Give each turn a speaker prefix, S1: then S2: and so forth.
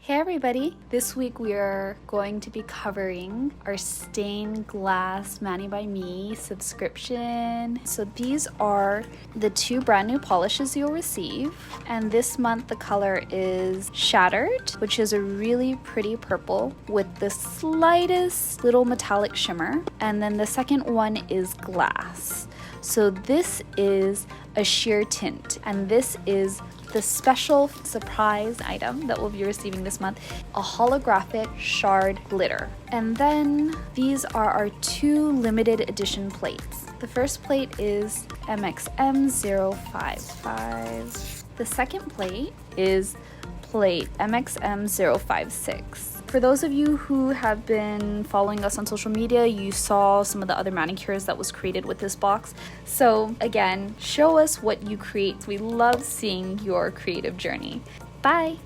S1: Hey everybody! This week we are going to be covering our stained glass Mani by Me subscription. So these are the 2 brand new polishes you'll receive, and this month the color is Shattered, which is a really pretty purple with the slightest little metallic shimmer, and then the second one is Glass. So this is a sheer tint, and this is the special surprise item that we'll be receiving this month, a holographic shard glitter. And then these are our 2 limited edition plates. The first plate is MXM055. The second plate is plate MXM056. For those of you who have been following us on social media, you saw some of the other manicures that was created with this box. So again, show us what you create. We love seeing your creative journey. Bye!